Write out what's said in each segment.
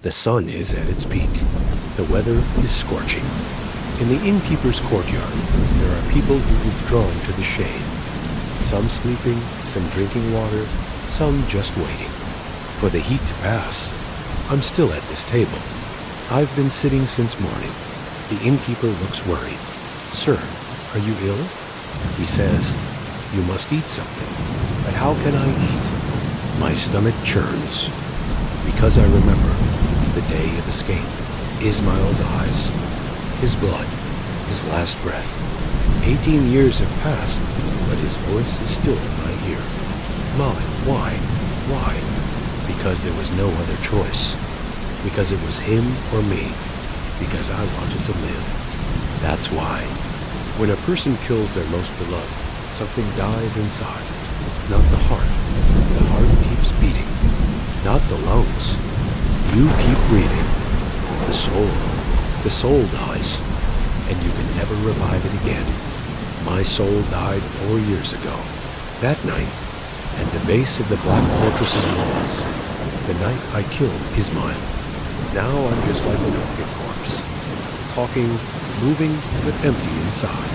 The sun is at its peak. The weather is scorching. In the innkeeper's courtyard, there are people who withdrawn to the shade. Some sleeping, some drinking water, some just waiting for the heat to pass. I'm still at this table. I've been sitting since morning. The innkeeper looks worried. "Sir, are you ill?" He says, "You must eat something." But how can I eat? My stomach churns. Because I remember the day of escape. Ismail's eyes, his blood, his last breath. 18 years have passed, but his voice is still in my ear. "Mine, why? Why?" Because there was no other choice. Because it was him or me. Because I wanted to live. That's why. When a person kills their most beloved, something dies inside. Not the heart. The heart keeps beating. Not the lungs. You keep breathing. The soul dies, and you can never revive it again. My soul died 4 years ago. That night, at the base of the Black Fortress's walls, the night I killed Ismail. Now I'm just like an empty corpse. Talking, moving, but empty inside.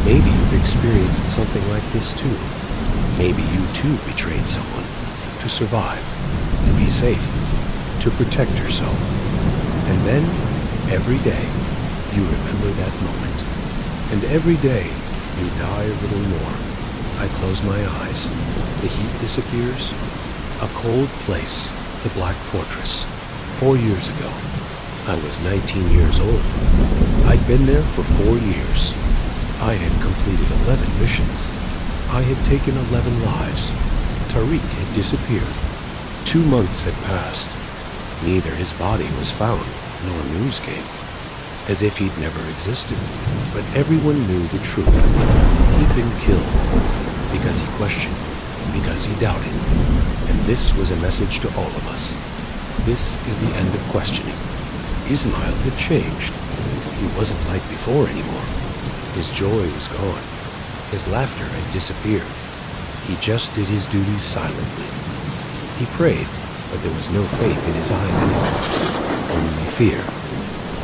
Maybe you've experienced something like this too. Maybe you too betrayed someone. To survive, to be safe, to protect yourself. And then, every day, you remember that moment. And every day, you die a little more. I close my eyes. The heat disappears. A cold place, the Black Fortress. 4 years ago. I was 19 years old. I'd been there for 4 years. I had completed 11 missions. I had taken 11 lives. Tariq had disappeared. 2 months had passed. Neither his body was found, nor news came. As if he'd never existed. But everyone knew the truth. He'd been killed. Because he questioned. Because he doubted. And this was a message to all of us. This is the end of questioning. Ismail had changed. He wasn't like before anymore. His joy was gone. His laughter had disappeared. He just did his duties silently. He prayed, but there was no faith in his eyes anymore. Only fear.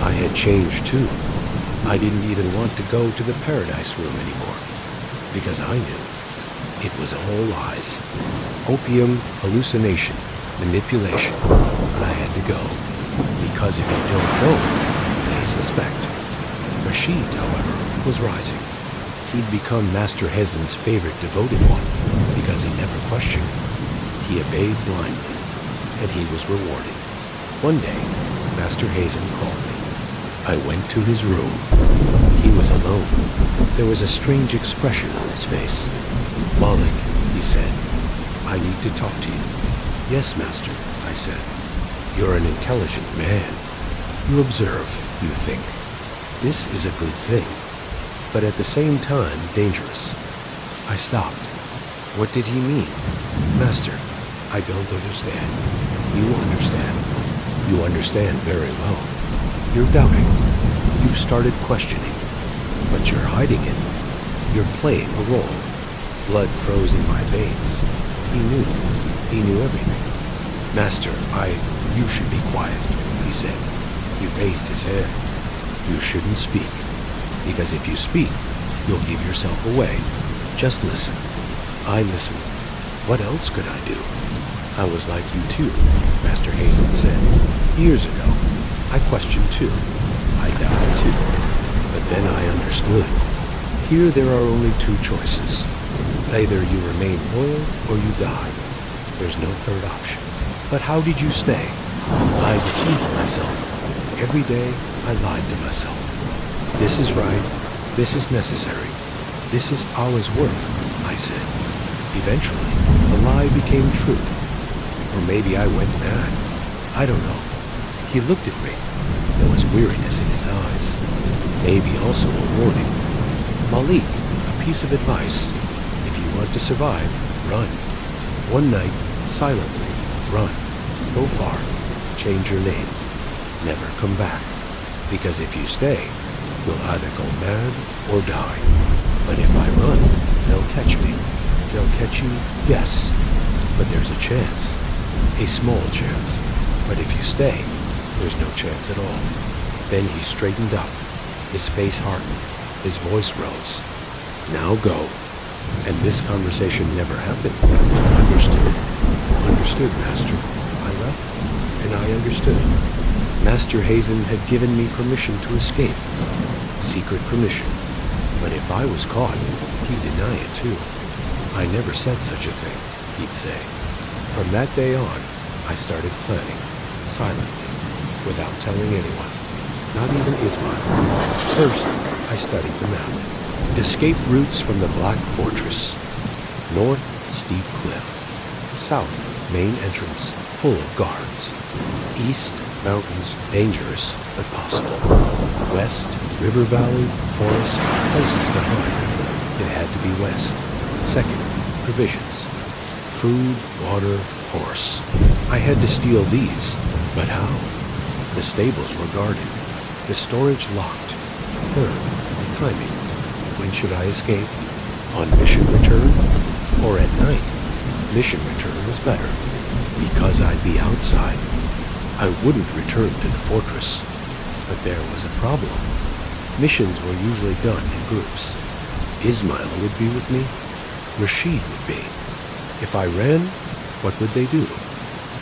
I had changed too. I didn't even want to go to the paradise room anymore. Because I knew. It was all lies. Opium, hallucination, manipulation. But I had to go. Because if you don't know, they suspect. Rashid, however, was rising. He'd become Master Hezen's favorite devoted one, because he never questioned. He obeyed blindly, and he was rewarded. One day, Master Hezen called me. I went to his room. He was alone. There was a strange expression on his face. "Malik," he said, "I need to talk to you." "Yes, Master," I said. "You're an intelligent man. You observe, you think. This is a good thing, but at the same time dangerous." I stopped. What did he mean? "Master, I don't understand." "You understand. You understand very well. You're doubting. You've started questioning. But you're hiding it. You're playing a role." Blood froze in my veins. He knew. He knew everything. "Master, you should be quiet," he said. He raised his head. "You shouldn't speak. Because if you speak, you'll give yourself away. Just listen." I listened. What else could I do? "I was like you too," Master Hezen said. "Years ago, I questioned too. I doubted too. But then I understood. Here there are only two choices. Either you remain loyal or you die. There's no third option. But how did you stay? I deceived myself. Every day I lied to myself. This is right. This is necessary. This is Allah's work, I said. Eventually, the lie became truth. Or maybe I went mad. I don't know. He looked at me. There was weariness in his eyes. Maybe also a warning. "Malik, a piece of advice. If you want to survive, run. One night, silently, run. Go far. Change your name. Never come back. Because if you stay, you'll either go mad or die. But if I run, they'll catch me. They'll catch you, yes. But there's a chance. A small chance. But if you stay, There's no chance at all. Then he straightened up. His face hardened. His voice rose. Now go. And this conversation never happened. Understood. Understood, Master. I left, and I understood. Master Hazen had given me permission to escape. Secret permission. But if I was caught, he'd deny it too. I never said such a thing, he'd say. From that day on, I started planning, silently, without telling anyone, not even Ismail. First, I studied the map. Escape routes from the Black Fortress. North, steep cliff. South, main entrance, full of guards. East, mountains, dangerous, but possible. West, river valley, forest, places to hide. It had to be west. Second, provisions. Food, water, horse. I had to steal these, but how? The stables were guarded. The storage locked. Third, timing. When should I escape? On mission return? Or at night? Mission return was better, because I'd be outside. I wouldn't return to the fortress. But there was a problem. Missions were usually done in groups. Ismail would be with me. Rashid would be. If I ran, what would they do?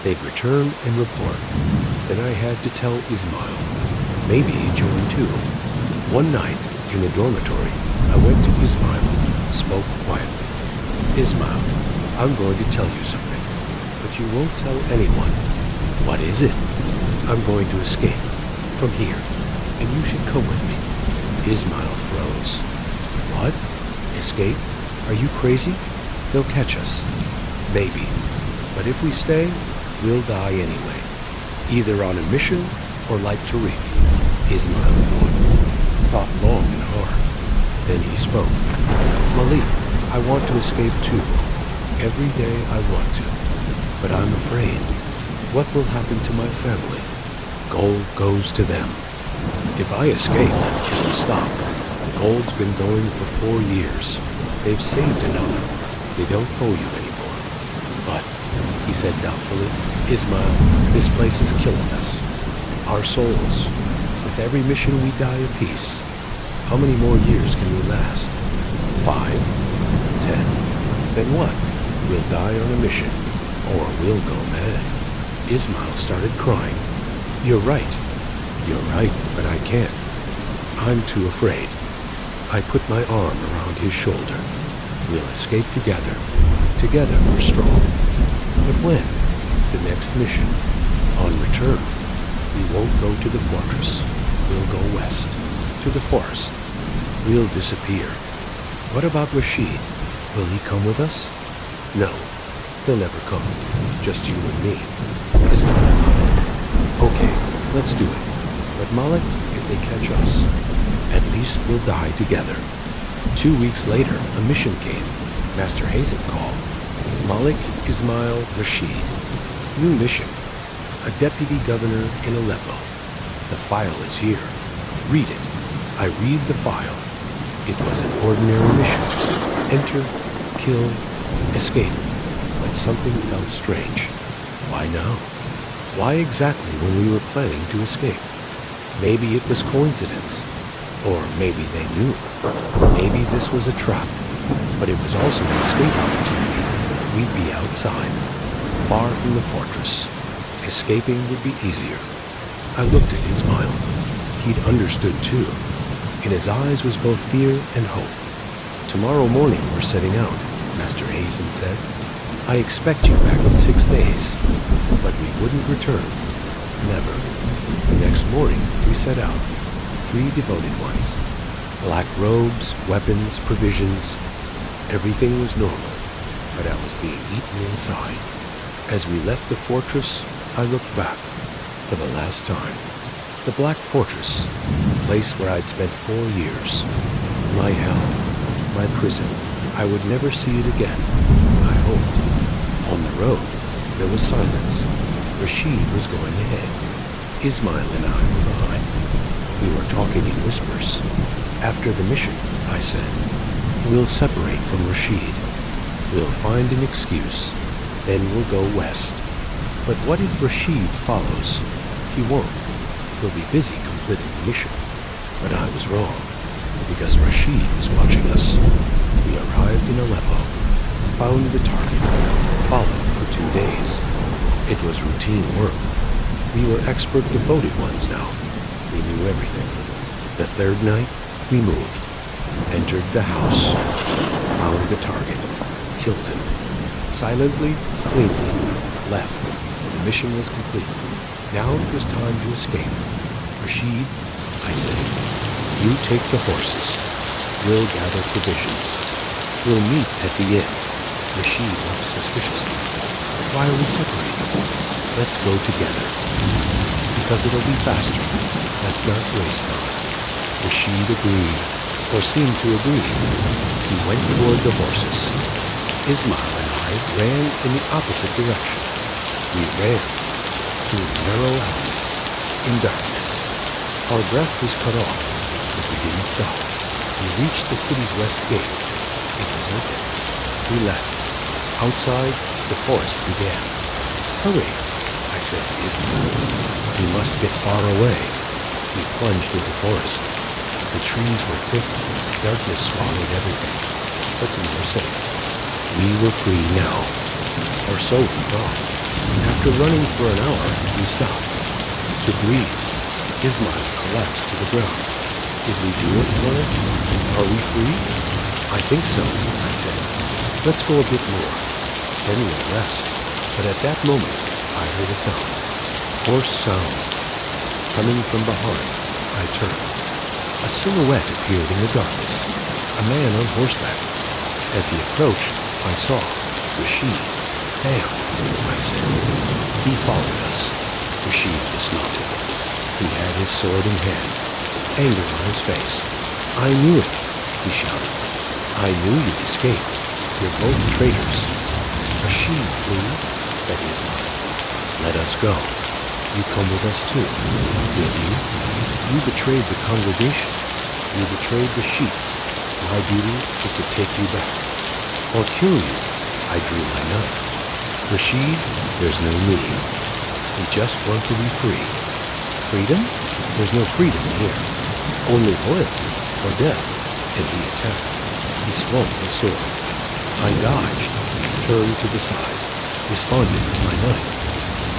They'd return and report. Then I had to tell Ismail. Maybe he'd join too. One night, in the dormitory, I went to Ismail, spoke quietly. Ismail, I'm going to tell you something, but you won't tell anyone. What is it? I'm going to escape from here, and you should come with me. Ismail froze. What? Escape? Are you crazy? They'll catch us. Maybe. But if we stay, we'll die anyway. Either on a mission or like Tariq. Ismail thought long and hard. Then he spoke. Malik, I want to escape too. Every day I want to. But I'm afraid. What will happen to my family? Gold goes to them. If I escape, it will stop. Gold's been going for 4 years. They've saved enough. They don't owe you anymore. But, he said doubtfully, Ismail, this place is killing us. Our souls. With every mission we die a piece. How many more years can we last? 5, 10. Then what? We'll die on a mission. Or we'll go mad. Ismail started crying. You're right. You're right, but I can't. I'm too afraid. I put my arm around his shoulder. We'll escape together. Together we're strong. But when? The next mission. On return. We won't go to the fortress. We'll go west. To the forest. We'll disappear. What about Rashid? Will he come with us? No. He'll never come. Just you and me. Isn't it? Okay, let's do it. But Malik, if they catch us, at least we'll die together. 2 weeks later, a mission came. Master Hazen called. Malik, Ismail, Rashid. New mission. A deputy governor in Aleppo. The file is here. Read it. I read the file. It was an ordinary mission. Enter, kill, escape. But something felt strange. Why now? Why exactly when we were planning to escape? Maybe it was coincidence. Or maybe they knew. Maybe this was a trap. But it was also an escape opportunity. We'd be outside, far from the fortress. Escaping would be easier. I looked at Ismail. He'd understood too. In his eyes was both fear and hope. Tomorrow morning we're setting out, Master Hazen said. I expect you back in 6 days. But we wouldn't return. Never. The next morning we set out. 3 devoted ones. Black robes, weapons, provisions. Everything was normal, but I was being eaten inside. As we left the fortress, I looked back for the last time. The Black Fortress, the place where I'd spent 4 years. My hell, my prison. I would never see it again, I hoped. On the road, there was silence. Rashid was going ahead. Ismail and I were behind. We were talking in whispers. After the mission, I said, we'll separate from Rashid. We'll find an excuse. Then we'll go west. But what if Rashid follows? He won't. He'll be busy completing the mission. But I was wrong, because Rashid was watching us. We arrived in Aleppo, found the target, followed for 2 days. It was routine work. We were expert, devoted ones now. We knew everything. The third night, we moved, entered the house, found the target, killed him. Silently, cleanly, left. The mission was complete. Now it was time to escape. Rashid, I said, you take the horses. We'll gather provisions. We'll meet at the inn. Rashid looked suspiciously. Why are we separated? Let's go together. Because it'll be faster. Let's not waste time. Rashid agreed, or seemed to agree. He went toward the horses. Ismail and I ran in the opposite direction. We ran through narrow alleys, in darkness. Our breath was cut off, but we didn't stop. We reached the city's west gate. It was open. We left. Outside, the forest began. Hurry, I said to Ismail. We must get far away. We plunged into the forest. The trees were thick. Darkness swallowed everything. But we were safe. We were free now. Or so we thought. After running for an hour, we stopped. To breathe. Ismail collapsed to the ground. Did we do it for it? Are we free? I think so, I said. Let's go a bit more. Then we'll rest. But at that moment, I heard a sound. Hoarse sound. Coming from behind, I turned. A silhouette appeared in the darkness. A man on horseback. As he approached, I saw Rashid. Bam, I said. He followed us. Rashid dismounted. He had his sword in hand, anger on his face. I knew it, he shouted. I knew you'd escape. You're both traitors. Rashid, please, said Ismail. Let us go. You come with us too, will you? You betrayed the congregation. You betrayed the sheep. My duty is to take you back. Or kill you. I drew my knife. Rashid, there's no need. We just want to be free. Freedom? There's no freedom here. Only loyalty or death. And he attacked. He swung his sword. I dodged, turned to the side, responded with my knife,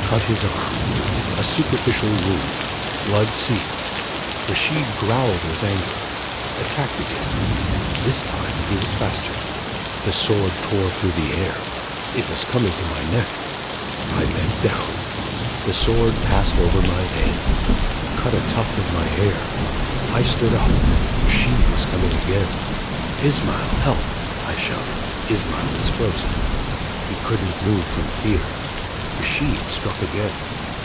cut his arm. A superficial wound. Blood seeped. Rashid growled with anger, attacked again. This time he was faster. The sword tore through the air. It was coming to my neck. I bent down. The sword passed over my head, cut a tuft of my hair. I stood up. Rashid was coming again. Ismail, help, I shouted. Ismail was frozen. He couldn't move from fear. Rashid struck again.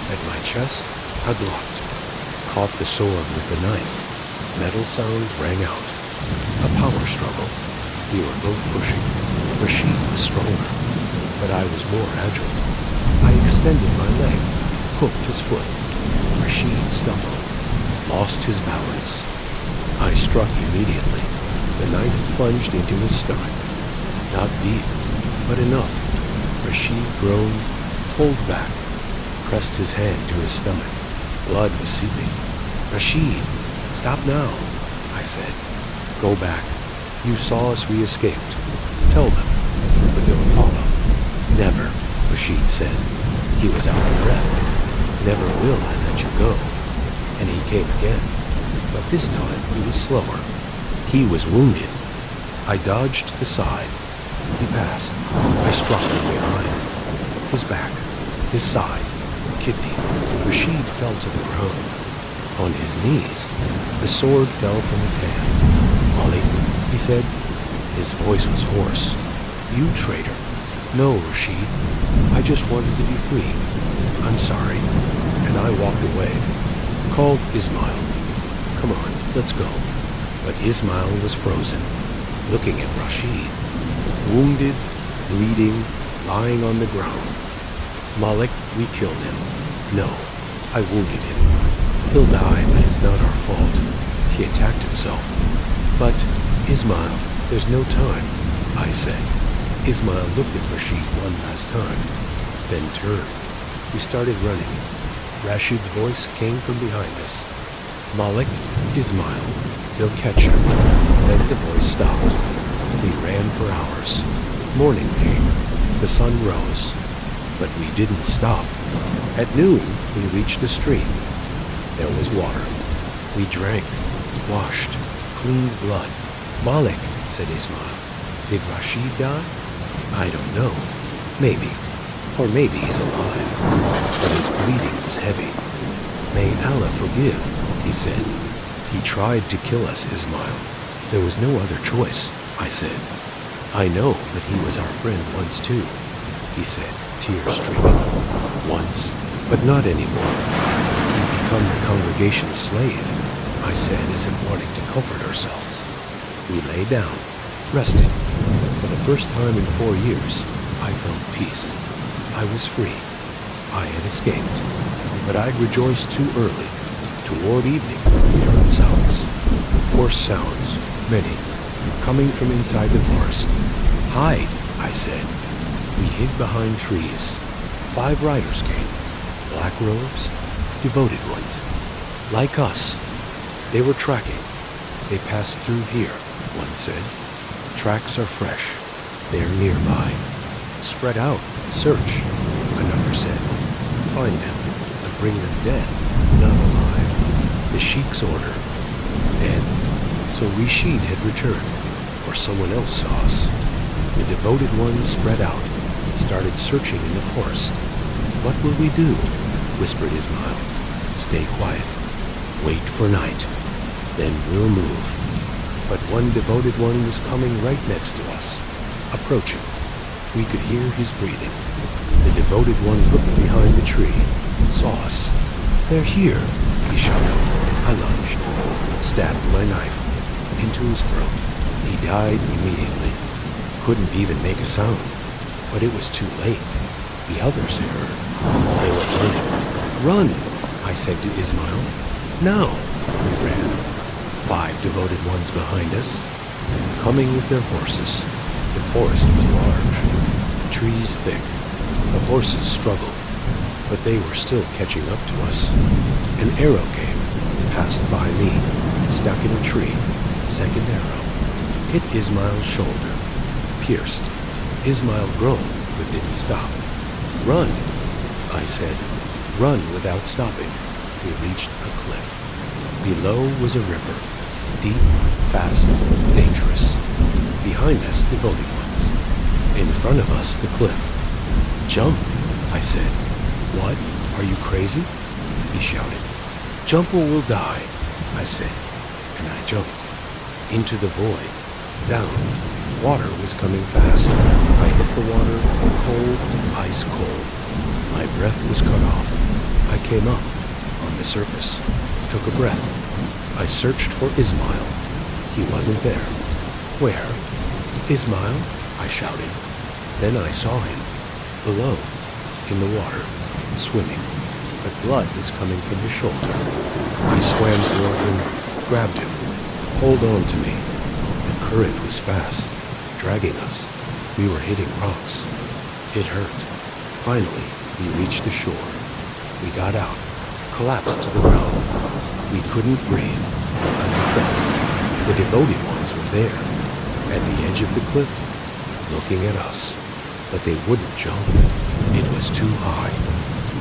At my chest, I blocked. Caught the sword with the knife. Metal sound rang out. A power struggle. We were both pushing. Rashid was stronger, but I was more agile. I extended my leg, hooked his foot. Rashid stumbled, lost his balance. I struck immediately. The knife plunged into his stomach. Not deep, but enough. Rashid groaned, pulled back, pressed his hand to his stomach. Blood was seeping. Rashid, stop now, I said. Go back. You saw us, we escaped. Tell them, but they'll follow. Never, Rashid said. He was out of breath. Never will I let you go. And he came again. But this time he was slower. He was wounded. I dodged to the side. He passed. I struck him behind. His back, his side, kidney. Rashid fell to the ground. On his knees, the sword fell from his hand. Molly, he said. His voice was hoarse. You traitor. No, Rashid. I just wanted to be free. I'm sorry. And I walked away. Called Ismail. Come on, let's go. But Ismail was frozen, looking at Rashid. Wounded, bleeding, lying on the ground. Malik, we killed him. No, I wounded him. He'll die, but it's not our fault. He attacked himself. But, Ismail, there's no time, I said. Ismail looked at Rashid one last time, then turned. We started running. Rashid's voice came from behind us. Malik, Ismail, they'll catch you. Then the voice stopped. We ran for hours. Morning came. The sun rose. But we didn't stop. At noon, we reached a stream. There was water. We drank, washed, cleaned blood. Malik, said Ismail. Did Rashid die? I don't know. Maybe. Or maybe he's alive. But his bleeding was heavy. May Allah forgive, he said. He tried to kill us, Ismail. There was no other choice, I said. I know that he was our friend once too, he said, tears streaming. Once, but not anymore. He'd become the congregation's slave, I said, as if wanting to comfort ourselves. We lay down, rested. For the first time in 4 years, I felt peace. I was free. I had escaped. But I'd rejoiced too early. Toward evening, we heard sounds. Hoarse sounds, many, coming from inside the forest. Hide, I said. We hid behind trees. 5 riders came. Black robes, devoted ones. Like us. They were tracking. They passed through here, one said. Tracks are fresh. They're nearby. Spread out, search, another said. Find them, and bring them dead, not alive. The Sheikh's order. And so Rashid had returned, or someone else saw us. The devoted ones spread out, started searching in the forest. What will we do? Whispered Ismail. Stay quiet. Wait for night. Then we'll move. But one devoted one was coming right next to us, approaching. We could hear his breathing. The devoted one looked behind the tree, saw us. They're here, he shouted. I lunged, stabbed my knife into his throat. He died immediately. Couldn't even make a sound. But it was too late. The others had heard. They were running. Run, I said to Ismail. Now, we ran. 5 devoted ones behind us, coming with their horses. The forest was large, trees thick. The horses struggled, but they were still catching up to us. An arrow came, passed by me, stuck in a tree. Second arrow hit Ismail's shoulder, pierced. Ismail groaned, but didn't stop. Run, I said. Run without stopping. We reached a cliff. Below was a river, deep, fast, dangerous. Behind us, devoted ones. In front of us, the cliff. Jump, I said. What? Are you crazy? He shouted. Jump or we'll die, I said. And I jumped. Into the void. Down. Water was coming fast. I hit the water, cold, ice cold. My breath was cut off. I came up, on the surface. Took a breath. I searched for Ismail. He wasn't there. Where? Ismail, I shouted. Then I saw him. Below, in the water, swimming. But blood was coming from his shoulder. I swam toward him, grabbed him. Hold on to me. The current was fast, dragging us. We were hitting rocks. It hurt. Finally, we reached the shore. We got out, collapsed to the ground. We couldn't breathe. I looked up. The devoted ones were there, at the edge of the cliff, looking at us. But they wouldn't jump. It was too high.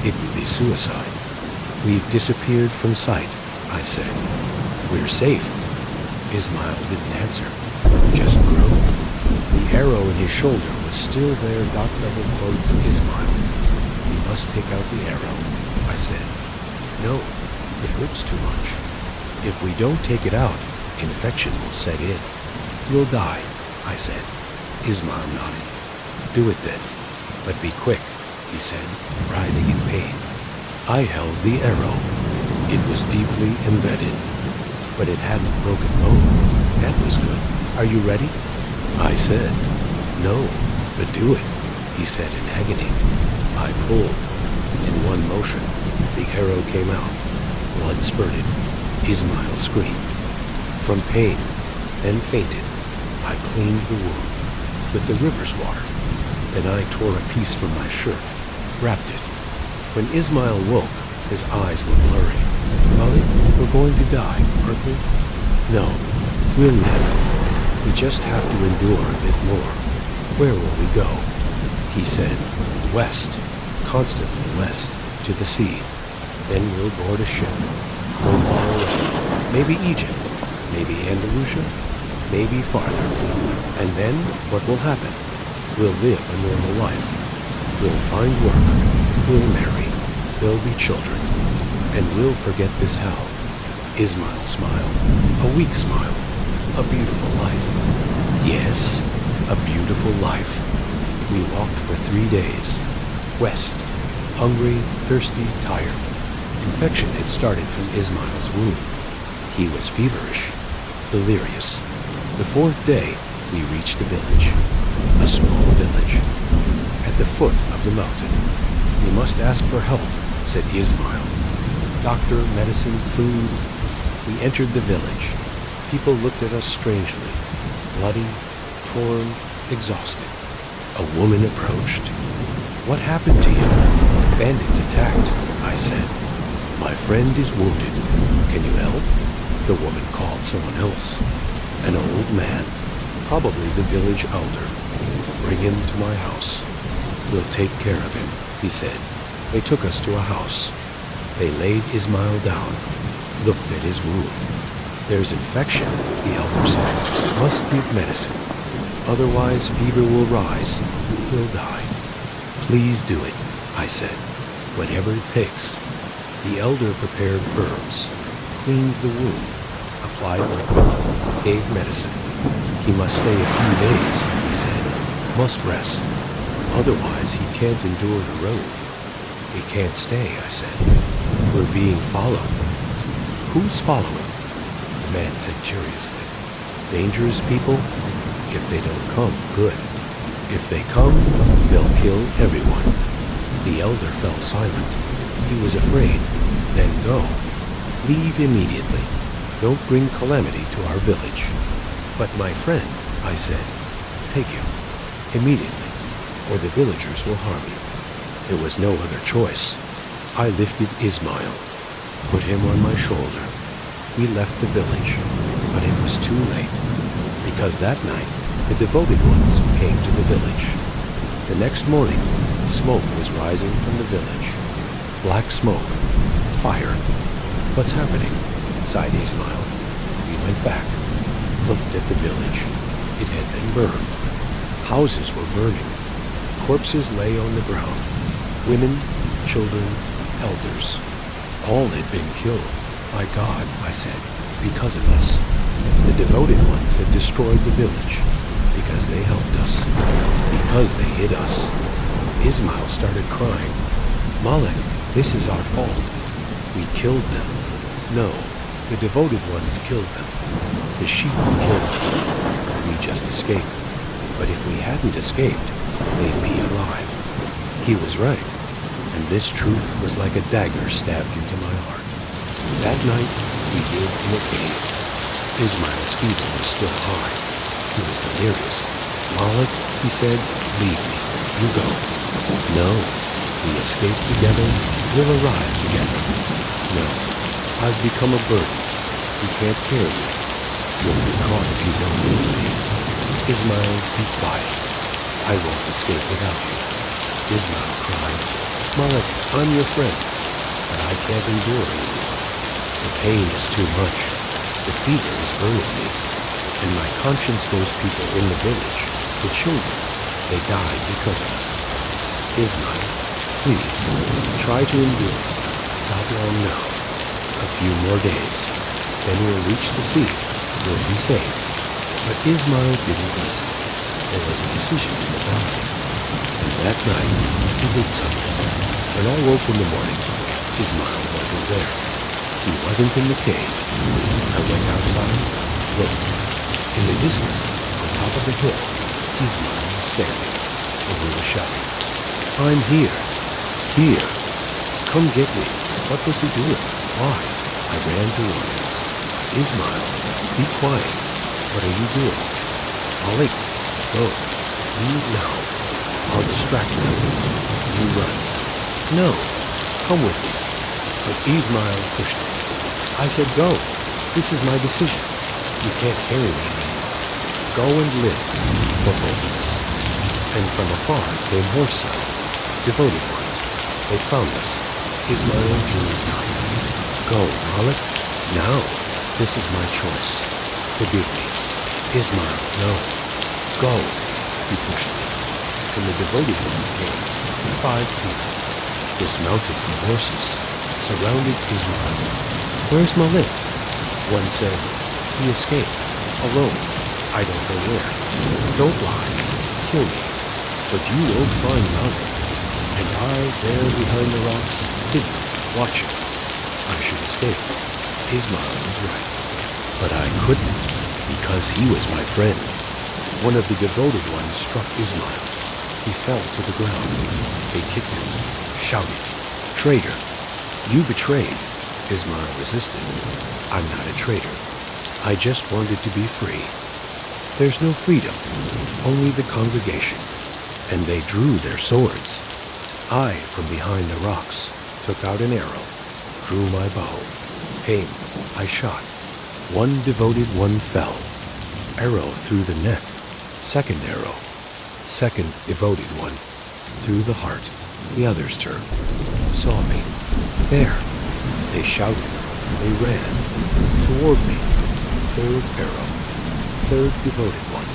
It would be suicide. We've disappeared from sight, I said. We're safe. Ismail didn't answer, just groaned. The arrow in his shoulder was still there, double quotes, Ismail. We must take out the arrow, I said. No, it hurts too much. If we don't take it out, infection will set in. You'll die, I said. Ismail nodded. Do it then, but be quick, he said, writhing in pain. I held the arrow. It was deeply embedded, but it hadn't broken bone. That was good. Are you ready? I said, no, but do it, he said in agony. I pulled. In one motion, the arrow came out. Blood spurted. Ismail screamed. From pain, then fainted. I cleaned the wound with the river's water. Then I tore a piece from my shirt, wrapped it. When Ismail woke, His eyes were blurry. Malik, we're going to die, aren't we? No, we'll live. We just have to endure a bit more. Where will we go? He said, west, constantly west, to the sea. Then we'll board a ship. Go far away. Maybe Egypt, maybe Andalusia, maybe farther. And then what will happen? We'll live a normal life. We'll find work. We'll marry. There'll be children. And we'll forget this hell. Ismail smiled. A weak smile. A beautiful life. Yes, a beautiful life. We walked for 3 days. West. Hungry, thirsty, tired. Infection had started from Ismail's wound. He was feverish, delirious. The 4th day, we reached a village. A small village. At the foot of the mountain. We must ask for help, said Ismail. Doctor, medicine, food. We entered the village. People looked at us strangely. Bloody, torn, exhausted. A woman approached. What happened to you? Bandits attacked, I said. My friend is wounded. Can you help? The woman called someone else. An old man, probably the village elder. Bring him to my house. We'll take care of him, he said. They took us to a house. They laid Ismail down, looked at his wound. There's infection, the elder said. Must give medicine. Otherwise fever will rise. He'll die. Please do it, I said. Whatever it takes. The elder prepared herbs, cleaned the wound, applied ointment, gave medicine. He must stay a few days, he said. Must rest. Otherwise he can't endure the road. He can't stay, I said. We're being followed. Who's following? The man said curiously. Dangerous people? If they don't come, good. If they come, they'll kill everyone. The elder fell silent. He was afraid. Then go. Leave immediately. Don't bring calamity to our village. But my friend, I said, take him. Immediately, or the villagers will harm you. There was no other choice. I lifted Ismail, put him on my shoulder. We left the village, but it was too late, because that night the devoted ones came to the village. The next morning, smoke was rising from the village. Black smoke. Fire. What's happening? Sighed Ismail. We went back, looked at the village. It had been burned. Houses were burning. Corpses lay on the ground. Women, children, elders. All had been killed. By God, I said, because of us. The devoted ones had destroyed the village because they helped us, because they hid us. Ismail started crying. Malik, this is our fault. We killed them. No, the devoted ones killed them. The sheep killed them. We just escaped. But if we hadn't escaped, they'd be alive. He was right, and this truth was like a dagger stabbed into my heart. That night, we hid in a cave. Ismail's fever was still high. He was delirious. Malik, he said, leave me. You go. No, we escape together. We'll arrive together. No, I've become a burden. You can't carry me. You'll be caught if you don't leave me. Ismail, be quiet. I won't escape without you. Ismail cried. Malik, I'm your friend, but I can't endure anymore. The pain is too much. The fever is burning me. And my conscience knows people in the village, the children. They died because of us. Ismail, please, try to endure. Not long now. A few more days. Then we'll reach the sea. We'll be safe. But Ismail didn't listen. There was a decision in his eyes. And that night, he did something. When I woke in the morning, Ismail wasn't there. He wasn't in the cave. I went outside, looked. In the distance, on top of the hill, Ismail was standing. And he was shouting, I'm here. Here. Come get me. What was he doing? Why? I ran toward him. Ismail, be quiet. What are you doing? Malik, go. Leave now. I'll distract them. You run. No. Come with me. but Ismail pushed me. I said, go. This is my decision. You can't carry me anymore. Go and live for both of us. And from afar came horse sounds, devoted ones. They found us. Ismail drew his knife. Go, Malik. Now. This is my choice. Forgive me. Ismail, no. Go. He pushed me. And the devoted ones came. 5 people. Dismounted from horses. Surrounded Ismail. Where's Malik? One said, he escaped. Alone. I don't know where. Don't lie. Kill me. But you won't find Malik. And I, there behind the rocks, didn't watch him. I should escape. Ismail was right. But I couldn't, because he was my friend. One of the devoted ones struck Ismail. He fell to the ground. They kicked him, shouted, Traitor! You betrayed. Ismail resisted. I'm not a traitor. I just wanted to be free. There's no freedom, only the congregation. And they drew their swords. I, from behind the rocks, took out an arrow, drew my bow, aimed, I shot. One devoted one fell. Arrow through the neck. Second arrow. Second devoted one. Through the heart. The others turned. Saw me. There. They shouted. They ran. Toward me. Third arrow. Third devoted one.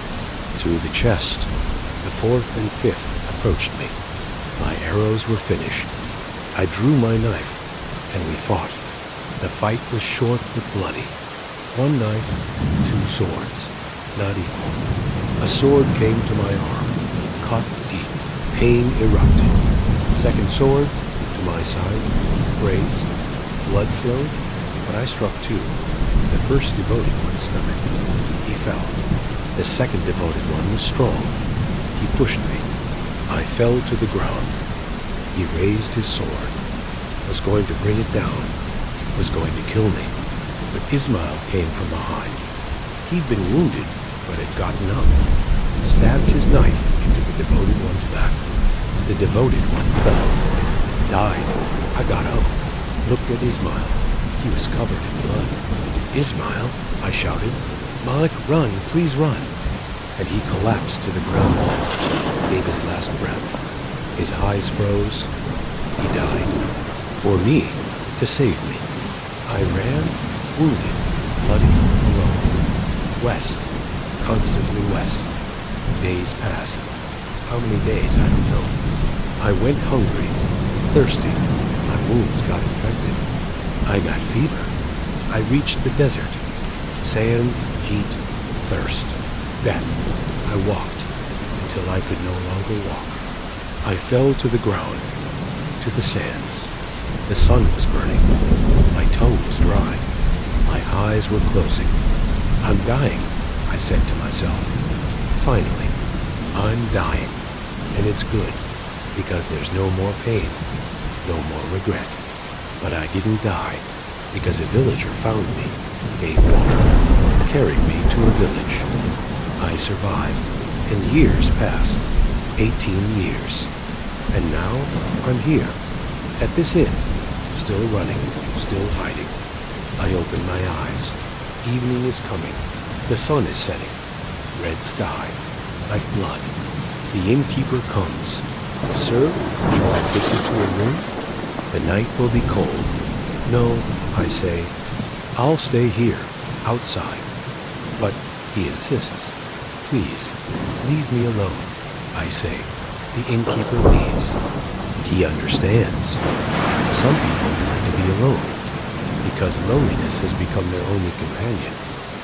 Through the chest. The fourth and fifth approached me. My arrows were finished. I drew my knife, and we fought. The fight was short but bloody. One knife, 2 swords, not equal. A sword came to my arm, cut deep, pain erupted. Second sword, to my side, grazed, blood flowed, but I struck 2. The first devoted one's stomach. He fell. The second devoted one was strong. He pushed me. I fell to the ground. He raised his sword, was going to bring it down, was going to kill me. But Ismail came from behind. He'd been wounded, but had gotten up, stabbed his knife into the devoted one's back. The devoted one fell, died. I got up, looked at Ismail. He was covered in blood. Ismail, I shouted. Malik, run, please run. And he collapsed to the ground, gave his last breath. His eyes froze. He died. For me, to save me. I ran, wounded, bloody, alone. West, constantly west. Days passed. How many days, I don't know. I went hungry, thirsty. My wounds got infected. I got fever. I reached the desert. Sands, heat, thirst, death. I walked until I could no longer walk. I fell to the ground, to the sands. The sun was burning. My tongue was dry. My eyes were closing. I'm dying, I said to myself. Finally, I'm dying. And it's good, because there's no more pain, no more regret. But I didn't die, because a villager found me, gave water, carried me to a village. I survived, and years passed, 18 years. And now I'm here, at this inn, still running, still hiding. I open my eyes. Evening is coming. The sun is setting. Red sky, like blood. The innkeeper comes. Sir, shall I take you to a room? The night will be cold. No, I say, I'll stay here, outside. But he insists. Please, leave me alone, I say. The innkeeper leaves. He understands. Some people like to be alone, because loneliness has become their only companion.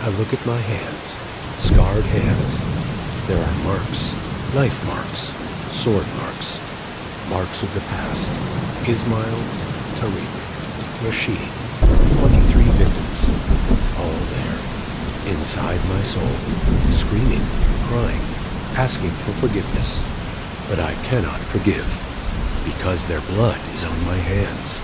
I look at my hands, scarred hands. There are marks, knife marks, sword marks, marks of the past. Ismail, Tariq, Rashid, 23 victims, all there, inside my soul, screaming, crying, asking for forgiveness. But I cannot forgive, because their blood is on my hands.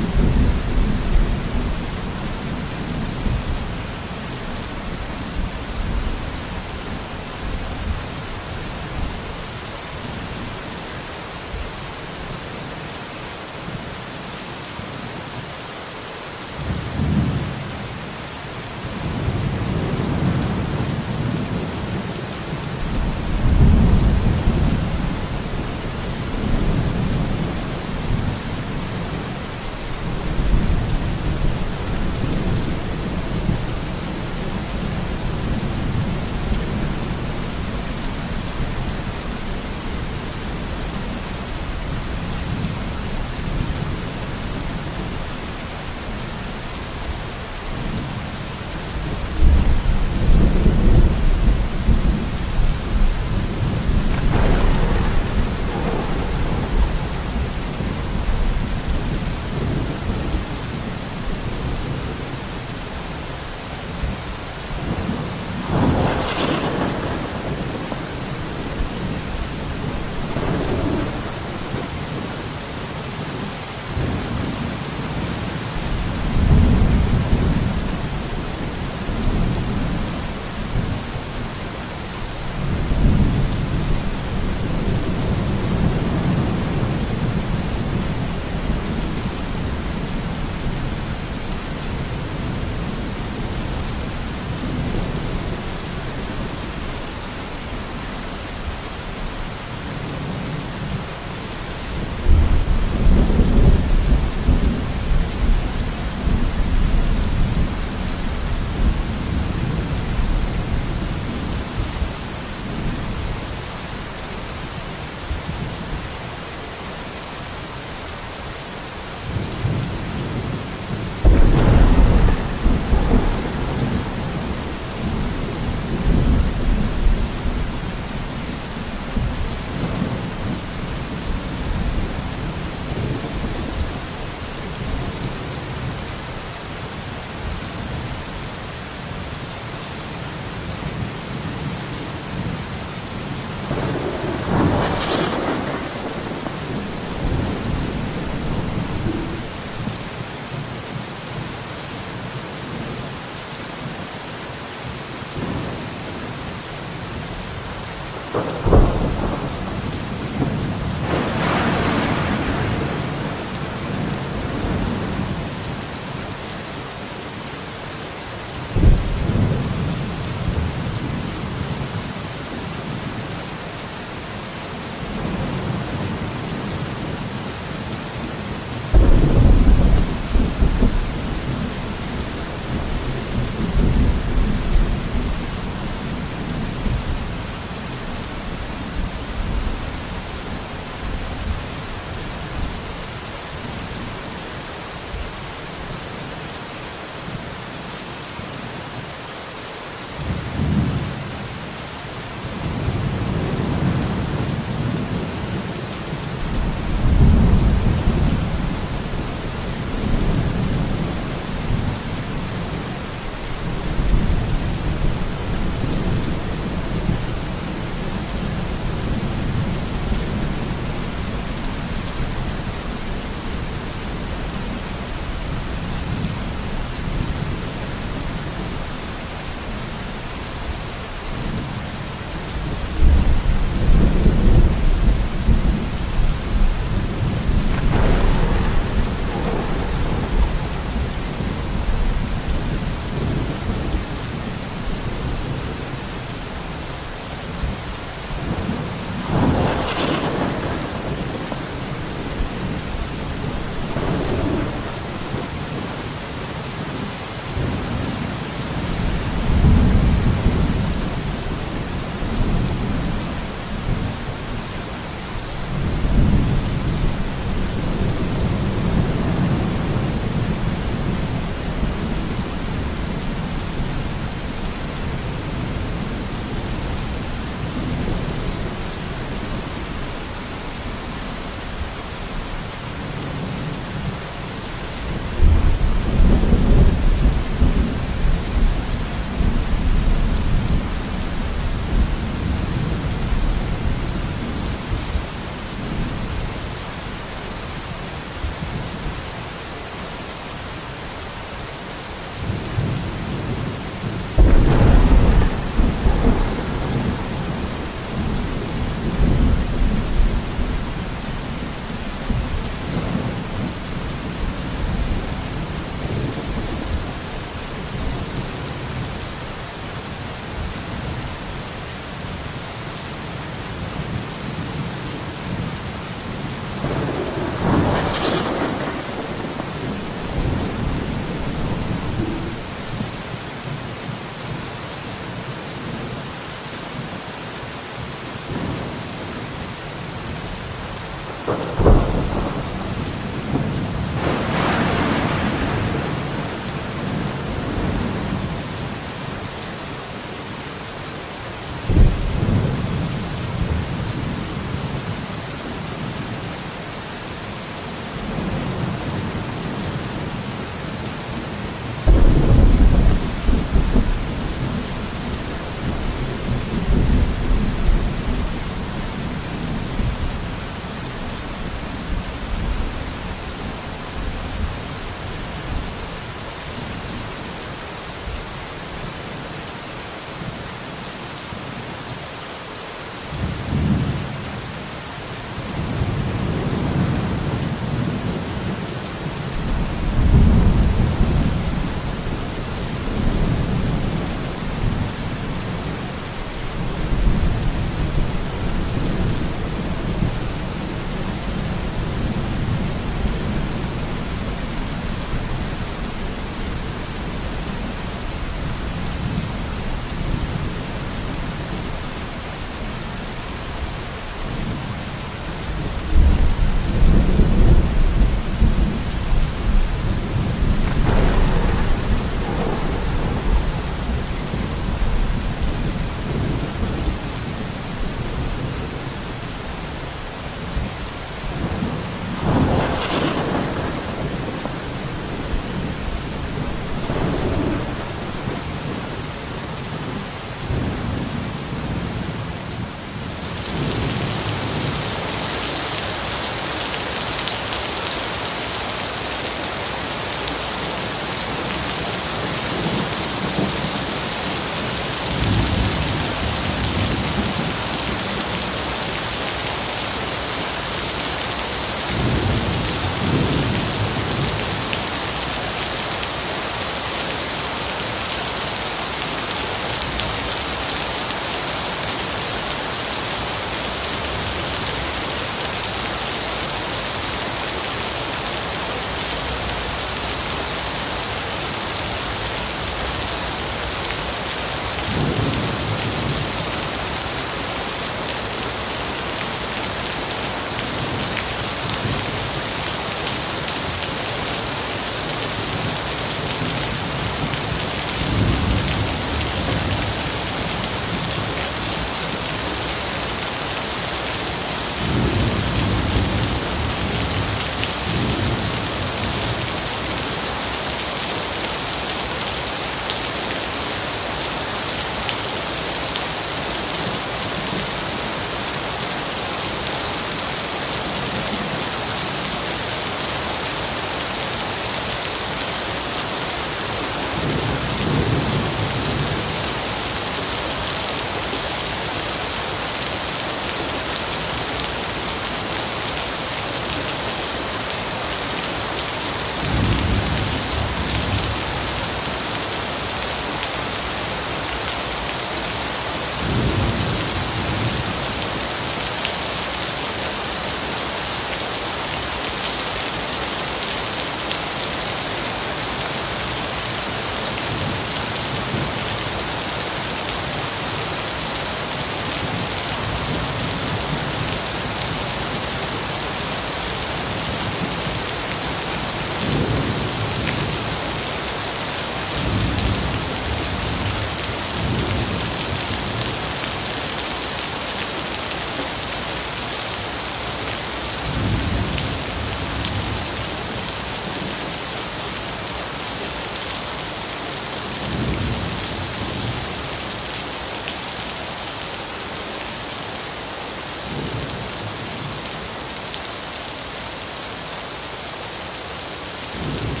you